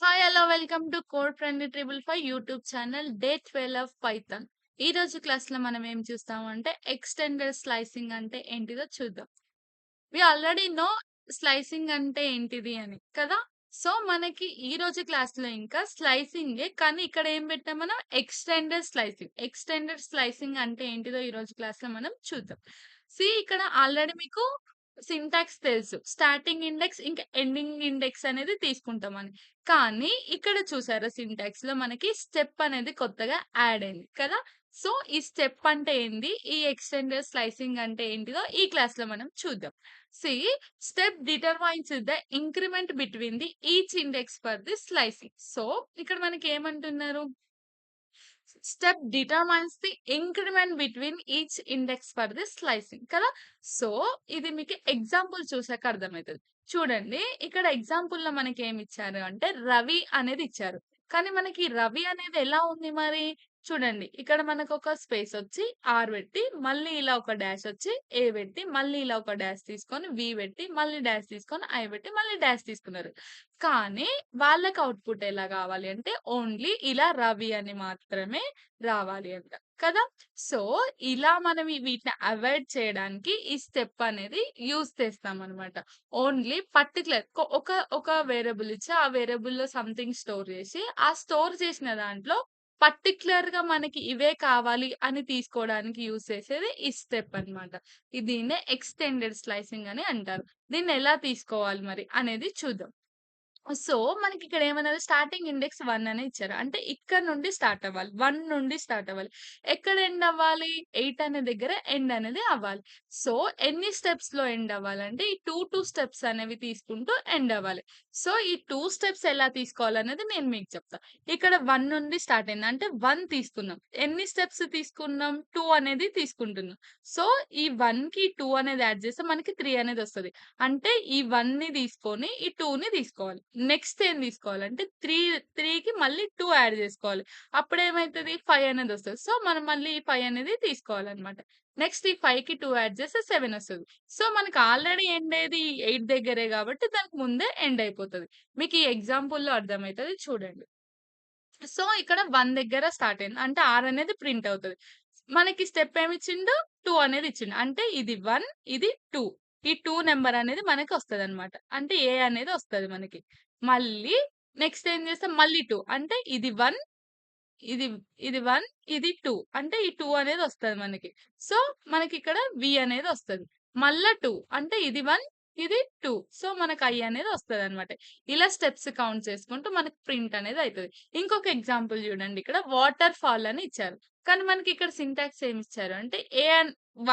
Hi hello welcome to code friendly triple five YouTube channel day 12 of Python. ఈ రోజు class లో మనం ఏం చూస్తామంటే ఎక్స్టెండెడ్ స్లైసింగ్ అంటే ఏంటిదో చూద్దాం. వి ఆల్రెడీ నో స్లైసింగ్ అంటే ఏంటిది అని కదా. సో మనకి ఈ రోజు క్లాస్ లో ఇంకా స్లైసింగ్ కానీ ఇక్కడ ఏం పెట్టాం మనం ఎక్స్టెండెడ్ స్లైసింగ్ అంటే ఏంటిదో ఈ రోజు క్లాస్ లో మనం చూద్దాం. ఇక్కడ ఆల్రెడీ మీకు సింటాక్స్ తెలుసు, స్టార్టింగ్ ఇండెక్స్ ఇంకా ఎండింగ్ ఇండెక్స్ అనేది తీసుకుంటామని. కానీ ఇక్కడ చూసారా, సింటాక్స్ లో మనకి స్టెప్ అనేది కొత్తగా యాడ్ అయింది కదా. సో ఈ స్టెప్ అంటే ఏంది, ఈ ఎక్స్టెండెడ్ స్లైసింగ్ అంటే ఏంటిదో ఈ క్లాస్ లో మనం చూద్దాం. See, step determines the increment between the each index for the slicing. So, ఇక్కడ మనకి ఏమంటున్నారు? Step determines the increment between each index for the slicing కదా. సో ఇది మీకు ఎగ్జాంపుల్ చూసాక అర్థమవుతుంది. చూడండి, ఇక్కడ ఎగ్జాంపుల్ లో మనకి ఏమి ఇచ్చారు అంటే రవి అనేది ఇచ్చారు. కానీ మనకి రవి అనేది ఎలా ఉంది మరి? చూడండి, ఇక్కడ మనకు ఒక స్పేస్ వచ్చి ఆర్ పెట్టి మళ్ళీ ఇలా ఒక డాష్ వచ్చి ఏ పెట్టి మళ్ళీ ఇలా ఒక డాష్ తీసుకొని వి పెట్టి మళ్ళీ డాష్ తీసుకొని ఐ పెట్టి మళ్ళీ డాష్ తీసుకున్నారు. కానీ వాళ్ళకి అవుట్పుట్ ఎలా కావాలి అంటే ఓన్లీ ఇలా రవి అని మాత్రమే రావాలి అంట కదా. సో ఇలా మనం వీటిని అవాయిడ్ చేయడానికి ఈ స్టెప్ అనేది యూజ్ చేస్తాం అనమాట. ఓన్లీ పర్టికులర్ ఒక ఒక వేరియబుల్ ఇచ్చి ఆ వేరియబుల్ లో సంథింగ్ స్టోర్ చేసి ఆ స్టోర్ చేసిన దాంట్లో పర్టిక్యులర్ గా మనకి ఇవే కావాలి అని తీసుకోవడానికి యూజ్ చేసేది ఈ స్టెప్ అన్నమాట. దీన్నే ఎక్స్టెండెడ్ స్లైసింగ్ అని అంటారు. దీన్ని ఎలా తీసుకోవాలి మరి అనేది చూద్దాం. సో, మనకిక్కడ ఏమన్నారు, స్టార్టింగ్ ఇండెక్స్ 1 అని ఇచ్చారు. అంటే ఇక్కడ నుండి స్టార్ట్ అవ్వాలి. 1 నుండి స్టార్ట్ అవ్వాలి. ఎక్కడ ఎండ్ అవ్వాలి? 8 అనే దగ్గర ఎండ్ అనేది అవ్వాలి. సో, ఎన్ని స్టెప్స్‌లో ఎండ్ అవ్వాలంటే ఈ 2 స్టెప్స్ అనేవి తీసుకుంటూ ఎండ్ అవ్వాలి. సో, ఈ 2 స్టెప్స్ ఎలా తీసుకోవాలనేది నేను మీకు చెప్తా. ఇక్కడ 1 నుండి స్టార్ట్ అయింది. అంటే 1 తీసుకున్నాం. ఎన్ని స్టెప్స్ తీసుకున్నాం? 2 అనేది తీసుకుంటున్నాం. సో, ఈ 1కి 2 అనేది యాడ్ చేస్తే మనకి 3 అనేది వస్తది. అంటే ఈ 1ని తీసుకొని ఈ 2ని తీసుకోవాలి. నెక్స్ట్ ఏం తీసుకోవాలంటే 3కి మళ్ళీ 2 యాడ్ చేసుకోవాలి. అప్పుడేమైతది 5 అనేది వస్తది. సో, మనం మళ్ళీ ఈ 5 అనేది తీసుకోవాలన్నమాట. నెక్స్ట్ ఈ 5కి 2 యాడ్ చేస్తే 7 వస్తది. సో, మనకు ఆల్రెడీ ఎండ్ ఏది 8 దగ్గరే కాబట్టి దానికి ముందే ఎండ్ అయిపోతది. మీకు ఈ ఎగ్జాంపుల్‌లో అర్థమైతది చూడండి. సో, ఇక్కడ 1 దగ్గర స్టార్ట్ అయింది. అంటే 6 అనేది ప్రింట్ అవుతది. మనకి స్టెప్ ఏమిచ్చిండు? 2 అనేది ఇచ్చిండు. అంటే ఇది 1, ఇది 2. ఈ 2 నంబర్ అనేది మనకొస్తదనమాట. అంటే ఏ అనేది వస్తది మనకి. మళ్ళీ నెక్స్ట్ ఏం చేస్తాం? మళ్ళీ 2 అంటే ఇది 1, ఇది ఇది 1, ఇది 2. అంటే ఈ 2 అనేది వస్తది మనకి. సో, మనకిక్కడ వి అనేది వస్తది. మళ్ళా 2 అంటే ఇది 1, ఇది 2. సో, మనకు ఐ అనేది వస్తదనమాట. ఇలా స్టెప్స్ కౌంట్ చేసుకుంటూ మనకు ప్రింట్ అనేది అయితది. ఇంకొక ఎగ్జాంపుల్ చూడండి, ఇక్కడ వాటర్ ఫాల్ అని ఇచ్చారు. కానీ మనకి ఇక్కడ సింటాక్స్ ఏమి ఇచ్చారు అంటే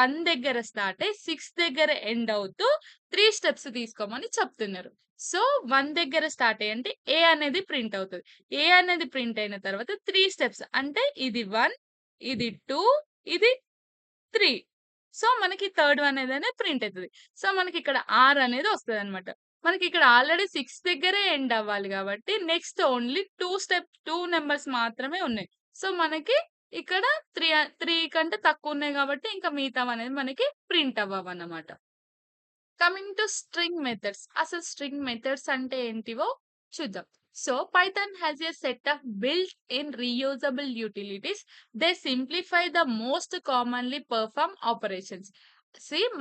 1 దగ్గర స్టార్ట్ అయ్యి 6 దగ్గర ఎండ్ అవుతూ 3 స్టెప్స్ తీసుకోమని చెప్తున్నారు. సో, 1 దగ్గర స్టార్ట్ అయ్యి అంటే ఏ అనేది ప్రింట్ అవుతది. ఏ అనేది ప్రింట్ అయిన తర్వాత 3 స్టెప్స్ అంటే ఇది 1, ఇది 2, ఇది 3. సో, మనకి థర్డ్ వన్ ఏదైనా ప్రింట్ అయితది. సో, మనకిక్కడ ఆర్ అనేది వస్తదనమాట. మనకిక్కడ ఆల్రెడీ 6 దగ్గరే ఎండ్ అవ్వాలి గాబట్టి, నెక్స్ట్ ఓన్లీ 2 నంబర్స్ మాత్రమే ఉన్నాయి. సో, మనకి ఇక్కడ 3 కంటే తక్కువున్నాయి గాబట్టి, ఇంకా మిగతావనేది మనకి ప్రింట్ అవ్వవన్నమాట. Coming to string methods. అసలు స్ట్రింగ్ మెథడ్స్ అంటే ఏంటివో చూద్దాం. So, Python has a set of built in reusable utilities. They simplify the most commonly perform operations.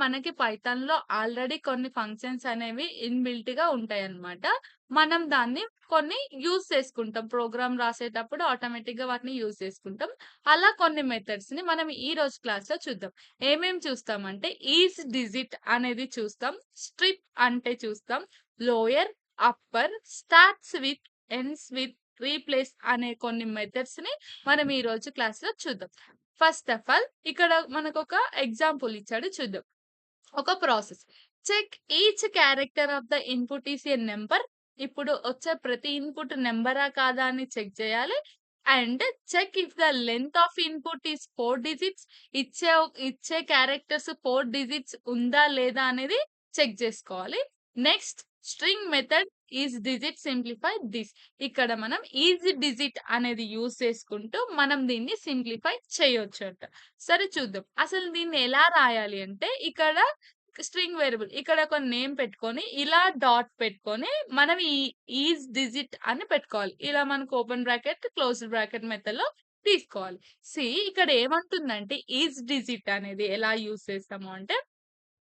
మనకి పైథాన్‌లో ఆల్రెడీ కొన్ని ఫంక్షన్స్ అనేవి ఇన్‌బిల్ట్‌గా ఉంటాయన్నమాట. మనం దాన్ని కొన్ని యూజ్ చేసుకుంటాం. ప్రోగ్రామ్ రాసేటప్పుడు ఆటోమేటిక్‌గా వాటిని యూజ్ చేసుకుంటాం. అలా కొన్ని మెథడ్స్‌ని మనం ఈ రోజు క్లాస్‌లో చూద్దాం. ఏమేం చూస్తామంటే ఈచ్ డిజిట్ అనేది చూస్తాం. స్ట్రిప్ అంటే చూస్తాం. Lower, upper, starts with, ends with, replace అనే కొన్ని మెథడ్స్‌ని మనం ఈ రోజు క్లాస్‌లో చూద్దాం. ఫస్ట్ ఆఫ్ ఆల్ ఇక్కడ మనకొక ఎగ్జాంపుల్ ఇచ్చాడు చూద్దాం. ఒక process. Check each character of the input is a number. ఇప్పుడు వచ్చే ప్రతి ఇన్‌పుట్ నంబరా కాదా అని చెక్ చేయాలి. And check if the length of input is 4 digits. ఇచ్చే ఇచ్చే క్యారెక్టర్స్ 4 డిజిట్స్ ఉందా లేదా అనేది చెక్ చేసుకోవాలి. Next string method is digit simplify this. ఇక్కడ మనం ఈజ్ డిజిట్ అనేది యూజ్ చేసుకుంటూ మనం దీన్ని సింప్లిఫై చేయొచ్చంట. సరే చూద్దాం. అసలు దీన్ని ఎలా రాయాలి అంటే ఇక్కడ స్ట్రింగ్ వేరియబుల్. ఇక్కడ ఒక నేమ్ పెట్టుకొని, ఇలా డాట్ పెట్టుకొని, మనం ఈజ్ డిజిట్ అని పెట్టుకోవాలి. ఇలా మనకు ఓపెన్ బ్రాకెట్, క్లోజ్డ్ బ్రాకెట్ మెథడ్‌లో తీసుకోవాలి. ఇక్కడ ఏమంటుందంటే, ఈజ్ డిజిట్ అనేది ఎలా యూజ్ చేస్తాము అంటే,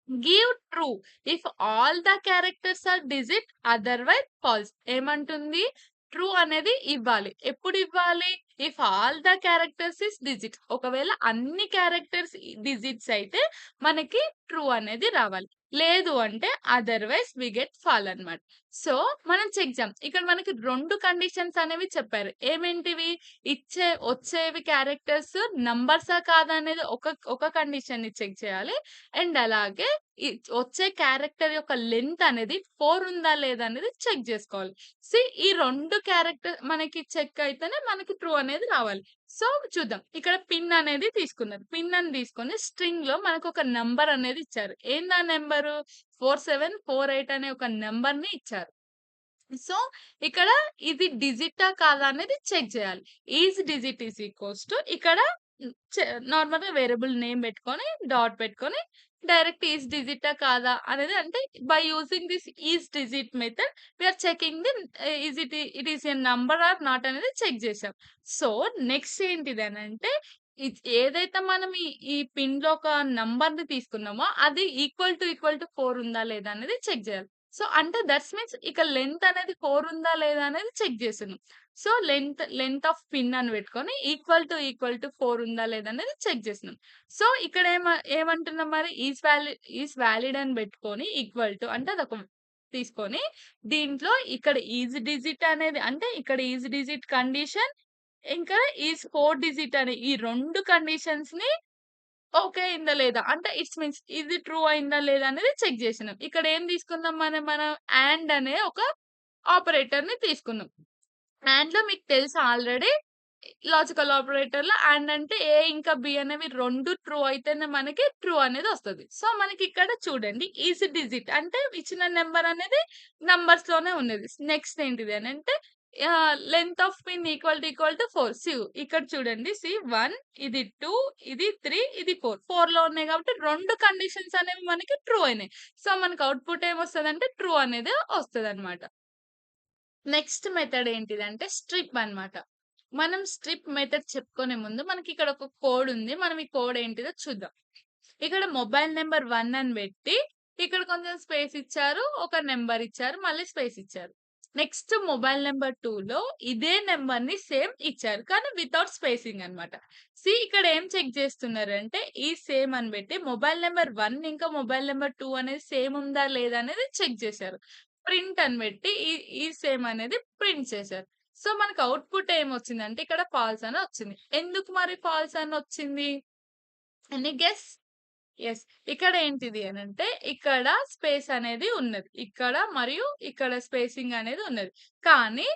give true if all the characters are digit otherwise false. ఏమంటుంది? ట్రూ అనేది ఇవ్వాలి. ఎప్పుడు ఇవ్వాలి? If all the characters is digit. ఒకవేళ అన్ని క్యారెక్టర్స్ డిజిట్స్ అయితే మనకి ట్రూ అనేది రావాలి. లేదు అంటే అదర్‌వైజ్ వి గెట్ ఫాల్ అన్నమాట. సో, మనం చెక్ చేద్దాం. ఇక్కడ మనకి 2 కండిషన్స్ అనేవి చెప్పారు. ఏమేంటివి? వచ్చేవి క్యారెక్టర్స్ నంబర్సా కాదా అనేది ఒక కండిషన్‌ని చెక్ చేయాలి. అండ్ అలాగే ఈ వచ్చే క్యారెక్టర్ యొక్క లెంత్ అనేది 4 ఉందా లేదా అనేది చెక్ జేసుకోవాలి. ఈ 2 క్యారెక్టర్ మనకి చెక్ అయితేనే మనకి ట్రూ అనేది రావాలి. సో, చూద్దాం. ఇక్కడ పిన్ అనేది తీసుకున్నారు. పిన్ అని తీసుకొని స్ట్రింగ్‌లో మనకొక నంబర్ అనేది ఇచ్చారు. ఏందా నంబరు? 4748 అనే ఒక నంబర్‌ని ఇచ్చారు. సో, ఇక్కడ ఇది డిజిటా కాదా అనేది చెక్ జేయాలి. Is digit is equals to ఇక్కడ హ్మ్, నార్మల్‌గా వేరియబుల్ నేమ్ పెట్టుకొని, డాట్ పెట్టుకొని, డైరెక్ట్ ఈజ్ డిజిటా కాదా అనేది అంటే by using this is digit method we are checking the it is a number or not అనేది చెక్ చేసాం. సో, నెక్స్ట్ ఏంటిదనంటే ఏదైతే మనం ఈ పిన్‌లో ఒక నంబర్‌ని తీసుకున్నామో అది ఈక్వల్ టు 4 ఉందా లేదా అనేది చెక్ జేయాలి. సో, అంటే దట్స్ మీన్స్ ఇక లెంత్ అనేది 4 ఉందా లేదా అనేది చెక్ చేస్తున్నాం. సో, లెంత్ ఆఫ్ పిన్ అని పెట్టుకొని ఈక్వల్ టు 4 ఉందా లేదా అనేది చెక్ చేస్తున్నాం. సో, ఇక్కడ ఏమంటున్నాం మరి ఈస్ వాలిడ్ అని పెట్టుకొని ఈక్వల్ టు అంటే అదొక తీసుకొని దీంట్లో ఇక్కడ ఈజ్ డిజిట్ అనేది అంటే ఇక్కడ ఈజ్ డిజిట్ కండిషన్ ఇంకా ఈజ్ 4 డిజిట్ అని ఈ 2 కండిషన్స్‌ని ఓకే అయిందా లేదా? అంటే మీన్స్ ఇది ట్రూ అయిందా లేదా అనేది చెక్ జేసినాం. ఇక్కడ ఏం తీసుకున్నాం మనం అండ్ అనే ఒక ఆపరేటర్‌ని తీసుకున్నాం. అండ్‌లో మీకు తెలుసు ఆల్రెడీ లాజికల్ ఆపరేటర్‌లో అండ్ అంటే ఏ ఇంకా బి అనేవి 2 ట్రూ అయితేనే మనకి ట్రూ అనేది వస్తది. సో, మనకి ఇక్కడ చూడండి ఈజ్ డిజిట్ అంటే ఇచ్చిన నంబర్ అనేది నంబర్స్‌లోనే ఉన్నది. నెక్స్ట్ ఏంటిది అనంటే length of pin equal to 4. ఇక్కడ చూడండి 1 ఇది 2 ఇది 3 ఇది 4. 4లో ఉన్నాయి కాబట్టి 2 కండిషన్స్ అనేవి మనకి ట్రూ అయినాయి. సో, మనకు అవుట్‌పుట్ ఏమొస్తదంటే ట్రూ అనేది వస్తదన్నమాట. నెక్స్ట్ మెథడ్ ఏంటిదంటే స్ట్రిప్ అన్నమాట. మనం స్ట్రిప్ మెథడ్ చెప్పుకునే ముందు మనకిక్కడ ఒక కోడ్ ఉంది. మనం ఈ కోడ్ ఏంటిదో చూద్దాం. ఇక్కడ మొబైల్ నంబర్ 1 అని పెట్టి, ఇక్కడ కొంచెం స్పేస్ ఇచ్చారు. ఒక నంబర్ ఇచ్చారు. మళ్ళీ స్పేస్ ఇచ్చారు. నెక్స్ట్ మొబైల్ నంబర్ 2లో ఇదే నంబర్‌ని సేమ్ ఇచ్చారు. కానీ వితౌట్ స్పేసింగ్ అన్నమాట. ఇక్కడ ఏం చెక్ చేస్తున్నారంటే ఈ సేమ్ అని పెట్టి మొబైల్ నంబర్ 1 ఇంకా మొబైల్ నంబర్ 2 అనేది సేమ్ ఉందా లేదా అనేది చెక్ చేశారు. ప్రింట్ అని పెట్టి ఈ సేమ్ అనేది ప్రింట్ చేశారు. సో, మనకు అవుట్‌పుట్ ఏమొచ్చిందంటే ఇక్కడ ఫాల్స్ అని వచ్చింది. ఎందుకు మరి ఫాల్స్ అని వచ్చింది? Any guess? యెస్. ఇక్కడ ఏంటిది అనంటే, ఇక్కడ స్పేస్ అనేది ఉన్నది. ఇక్కడ మరియు ఇక్కడ స్పేసింగ్ అనేది ఉన్నది. కానీ,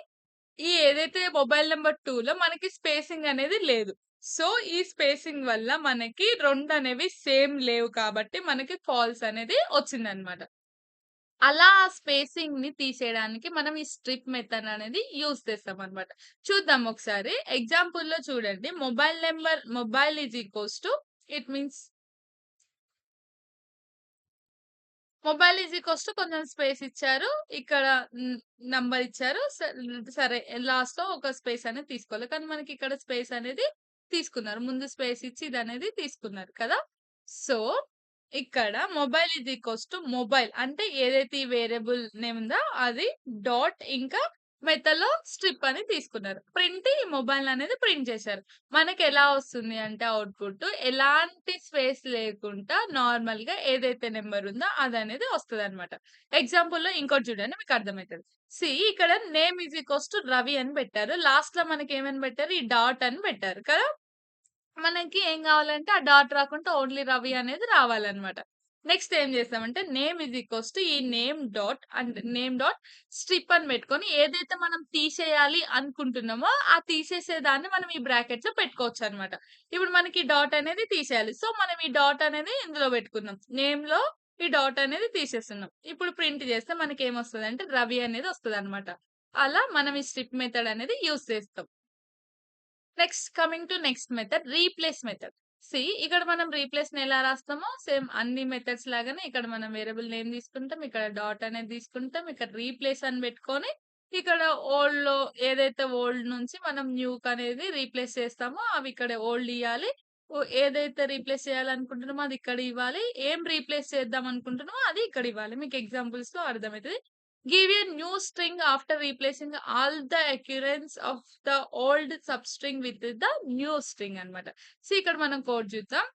ఈ ఏదైతే మొబైల్ నంబర్ 2లో మనకి స్పేసింగ్ అనేది లేదు. సో, ఈ స్పేసింగ్ వల్ల మనకి 2 అనేవి సేమ్ లేవు కాబట్టి, మనకి ఫాల్స్ అనేది వచ్చిందన్నమాట. అలా ఆ స్పేసింగ్‌ని తీసేయడానికి మనం ఈ స్ట్రిప్ మెథడ్ అనేది యూజ్ చేస్తామన్నమాట. చూద్దాం ఒకసారి. ఎగ్జాంపుల్‌లో చూడండి. Mobile is equals to it means mobile is equals to కొంచెం స్పేస్ ఇచ్చారు. ఇక్కడ నంబర్ ఇచ్చారు. సరే లాస్ట్‌లో ఒక స్పేస్ అనేది తీసుకోవాలి. కానీ మనకి ఇక్కడ స్పేస్ అనేది తీసుకున్నారు. ముందు స్పేస్ ఇచ్చి ఇదనేది తీసుకున్నారు కదా! సో, ఇక్కడ mobile is equals to mobile అంటే ఏదైతే ఈ వేరియబుల్ నేమ్ ఉందో అది డాట్ ఇంకా మెథడ్‌లో స్ట్రిప్ అని తీసుకున్నారు. ఈ మొబైల్ అనేది ప్రింట్ చేశారు. మనకెలా వస్తుంది అంటే అవుట్‌పుట్ ఎలాంటి స్పేస్ లేకుండా నార్మల్‌గా ఏదైతే నంబర్ ఉందో అదనేది వస్తదనమాట. ఎగ్జాంపుల్‌లో ఇంకోటి చూడండి మీకు అర్థమైతది. ఇక్కడ name is equals to Ravi అని పెట్టారు. లాస్ట్‌లో మనకేమని పెట్టారు? ఈ డాట్ అని పెట్టారు కదా! మనకి ఏం గావాలంటే ఆ డాట్ రాకుండా ఓన్లీ రవి అనేది రావాలన్నమాట. నెక్స్ట్ ఏం చేసామంటే నేమ్ ఈజ్ ఈక్వల్స్ టు ఈ నేమ్ డాట్ స్ట్రిప్ అని పెట్టుకొని ఏదైతే మనం తీసేయాలి అనుకుంటున్నామో ఆ తీసేసేదాన్ని మనం ఈ బ్రాకెట్‌లో పెట్టుకోవచ్చన్నమాట. ఇప్పుడు మనకి డాట్ అనేది తీసేయాలి. సో, మనం ఈ డాట్ అనేది ఇందులో పెట్టుకున్నాం. నేమ్‌లో ఈ డాట్ అనేది తీసేస్తున్నాం. ఇప్పుడు ప్రింట్ చేస్తే మనకేమొస్తదంటే రవి అనేది వస్తదన్నమాట. అలా మనం ఈ స్ట్రిప్ మెథడ్ అనేది యూజ్ చేస్తాం. Next coming to next method replace method. ఇక్కడ మనం రీప్లేస్‌ని ఎలా రాస్తామో సేమ్ అన్ని మెథడ్స్ లాగానే ఇక్కడ మనం వేరియబుల్ నేమ్ తీసుకుంటాం. ఇక్కడ డాట్ అనేది తీసుకుంటాం. ఇక్కడ రీప్లేస్ అని పెట్టుకొని ఇక్కడ ఓల్డ్‌లో ఏదైతే ఓల్డ్ నుంచి మనం న్యూకనేది రీప్లేస్ చేస్తామో అవి ఇక్కడ ఓల్డ్ ఇయ్యాలి. ఏదైతే రీప్లేస్ చేయాలనుకుంటున్నామో అది ఇక్కడ ఇవ్వాలి. ఏం రీప్లేస్ చేద్దాం అనుకుంటున్నామో అది ఇక్కడ ఇవ్వాలి. మీకు ఎగ్జాంపుల్స్‌లో అర్థమైతది. Give a new string after replacing all the occurrence of the old substring with the new string అన్నమాట. ఇక్కడ మనం కోడ్ చూద్దాం.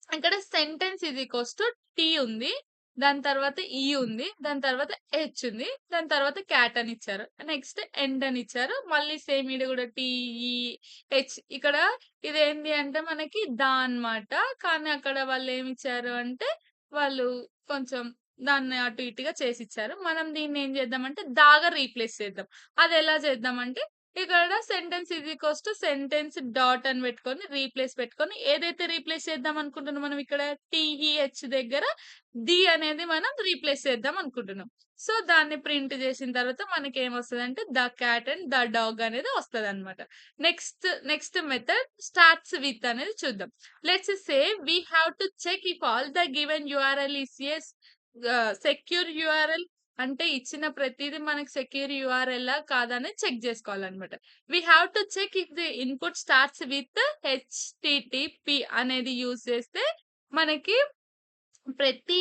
ఇక్కడ sentence is equals to T ఉంది. దాని తర్వాత ఈ ఉంది. దాని తర్వాత హెచ్ ఉంది. దాని తర్వాత క్యాట్ అని ఇచ్చారు. నెక్స్ట్ ఎండ్ అని ఇచ్చారు. మళ్ళీ సేమ్ ఈడ కూడా టీ, ఈ, హెచ్ ఇక్కడ ఇదేంటి అంటే మనకి దా అన్నమాట. కానీ అక్కడ వాళ్ళు ఏమిచ్చారు అంటే వాళ్ళు కొంచెం దాన్ని అటు ఇటుగా చేసిచ్చారు. మనం దీన్ని ఏం చేద్దామంటే దాగా రీప్లేస్ చేద్దాం. అదెలా చేద్దామంటే ఇక్కడ sentence is equals to sentence dot అని పెట్టుకొని రీప్లేస్ పెట్టుకొని ఏదైతే రీప్లేస్ చేద్దాం అనుకుంటున్నాం మనం ఇక్కడ టీఈహెచ్ దగ్గర డి అనేది మనం రీప్లేస్ చేద్దాం అనుకుంటున్నాం. సో దాన్ని ప్రింట్ చేసిన తర్వాత మనకి ఏమొస్తదంటే the cat and the dog అనేది వస్తదన్నమాట. నెక్స్ట్ మెథడ్ స్టార్ట్స్ విత్ అనేది చూద్దాం. Let's say we have to check if all the given URL is secure URL అంటే ఇచ్చిన ప్రతీది మనకి సెక్యూర్ యూఆర్ఎల్లా కాదా అనేది చెక్ చేసుకోవాలన్నమాట. We have to check if the input starts with HTTP అనేది యూజ్ చేస్తే మనకి ప్రతి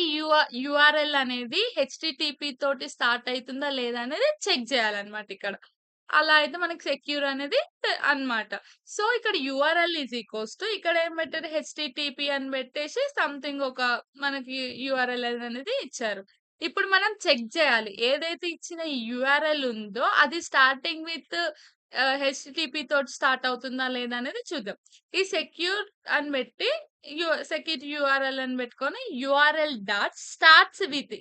యూఆర్ఎల్ అనేది హెచ్‌టిటిపి తోటి స్టార్ట్ అయితుందా లేదా అనేది చెక్ చేయాలన్నమాట ఇక్కడ. అలా అయితే మనకి సెక్యూర్ అనేది అన్నమాట. సో ఇక్కడ యూఆర్ఎల్ ఈజ్ ఈక్వల్స్ టు ఇక్కడ ఏం పెట్టారు హెచ్‌టిటిపి అని పెట్టేసి సంథింగ్ ఒక మనకి యూఆర్ఎల్ అనేది ఇచ్చారు. ఇప్పుడు మనం చెక్ చేయాలి. ఏదైతే ఇచ్చిన యూఆర్ఎల్ ఉందో అది స్టార్టింగ్ విత్ హెచ్‌టిటిపి తోటి స్టార్ట్ అవుతుందా లేదా అనేది చూద్దాం. ఈ సెక్యూర్ అని పెట్టి సెక్యూర్ యూఆర్ఎల్ అని పెట్టుకొని URL dot starts with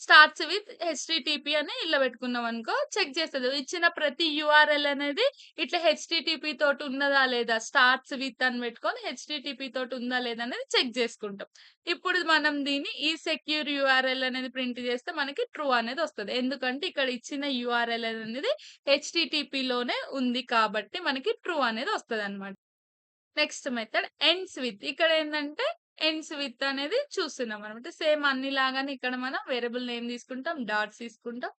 starts with HTTP అని ఇలా పెట్టుకున్నాం అనుకో చెక్ చేస్తది. ఇచ్చిన ప్రతి యూఆర్ఎల్ అనేది ఇట్లా హెచ్‌టిటిపి తోటి ఉన్నదా లేదా స్టార్ట్స్ విత్ అని పెట్టుకొని హెచ్‌టిటిపి తోటి ఉందా లేదా అనేది చెక్ చేసుకుంటాం. ఇప్పుడు మనం దీన్ని ఈ సెక్యూర్ యూఆర్ఎల్ అనేది ప్రింట్ చేస్తే మనకి ట్రూ అనేది వస్తది. ఎందుకంటే ఇక్కడ ఇచ్చిన యూఆర్ఎల్ అనేది హెచ్‌టిటిపిలోనే ఉంది కాబట్టి మనకి ట్రూ అనేది వస్తదన్నమాట. Next method ends with. ఇక్కడేందంటే ఎండ్స్ విత్ అనేది చూస్తున్నామనమాట. సేమ్ అన్నిలాగానే ఇక్కడ మనం వేరియబుల్ నేమ్ తీసుకుంటాం, డాట్స్ తీసుకుంటాం.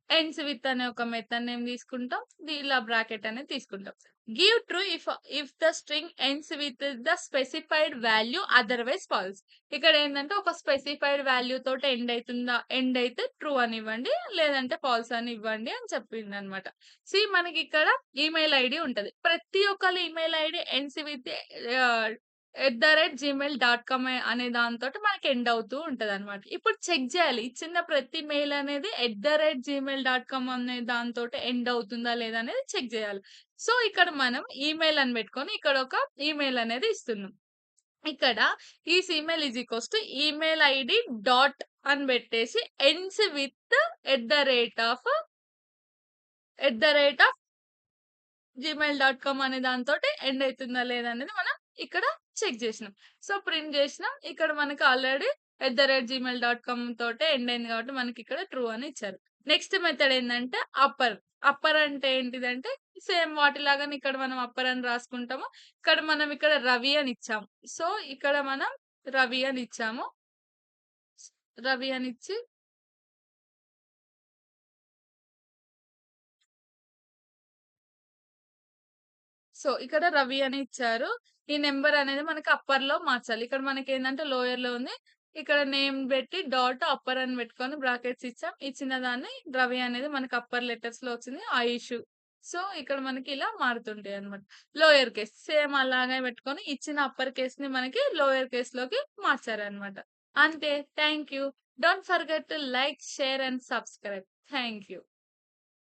ఎండ్స్ విత్ అనే ఒక మెథడ్ నేమ్ తీసుకుంటాం. ఇలా బ్రాకెట్ అనేది తీసుకుంటాం. Give true if the string ends with the specified value otherwise false. ఇక్కడేందంటే ఒక స్పెసిఫైడ్ వాల్యూ తోటి ఎండ్ అయితే ట్రూ అని ఇవ్వండి. లేదంటే ఫాల్స్ అని ఇవ్వండి అని చెప్పిందనమాట. మనకిక్కడ ఈమెయిల్ ఐడీ ఉంటది. ప్రతి ఒక్కళ్ళ email ID ends with @gmail.com అనే దానితోటి మనకి ఎండ్ అవుతూ ఉంటదనమాట. ఇప్పుడు చెక్ జేయాలి. ఇచ్చిన ప్రతి మెయిల్ అనేది @gmail.com అనే దానితోటి ఎండ్ అవుతుందా లేదా అనేది చెక్ జేయాలి. ఇక్కడ మనం ఈమెయిల్ అని పెట్టుకొని ఇక్కడ ఒక ఈమెయిల్ అనేది ఇస్తున్నాం. ఇక్కడ email is equals to email ID dot అని పెట్టేసి ఎండ్స్ విత్ @, gmail.com అనే దానితోటి ఎండ్ అయితుందా లేదా అనేది మనం ఇక్కడ చెక్ చేసినాం. ప్రింట్ చేసినాం. ఇక్కడ మనకి ఆల్రెడీ @gmail.com తోటే ఎండ్ అయింది కాబట్టి మనకి ఇక్కడ ట్రూ అని ఇచ్చారు. నెక్స్ట్ మెథడ్ ఏందంటే అప్పర్. అప్పర్ అంటే ఏంటిదంటే సేమ్ వాటిలాగానే ఇక్కడ మనం అప్పర్ అని రాసుకుంటాము. ఇక్కడ రవి అని ఇచ్చాము. ఇక్కడ మనం రవి అని ఇచ్చాము. రవి అని ఇచ్చి ఇక్కడ రవి అని ఇచ్చారు. ఈ నంబర్ అనేది మనకి అప్పర్‌లో మార్చాలి. ఇక్కడ మనకేందంటే లోయర్‌లో ఉంది. ఇక్కడ నేమ్ పెట్టి డాట్ అప్పర్ అని పెట్టుకొని బ్రాకెట్స్ ఇచ్చాం. ఇచ్చిన దాన్ని రవి అనేది మనకి అప్పర్ లెటర్స్‌లో వచ్చింది. ఆయుషు. ఇక్కడ మనకి ఇలా మారుతుంటాయన్నమాట. లోయర్ కేస్ సేమ్ అలాగే పెట్టుకొని ఇచ్చిన అప్పర్ కేస్‌ని మనకి లోయర్ కేస్‌లోకి మార్చారన్నమాట. అంతే. Thank you. Don't forget to like, share and subscribe. Thank you.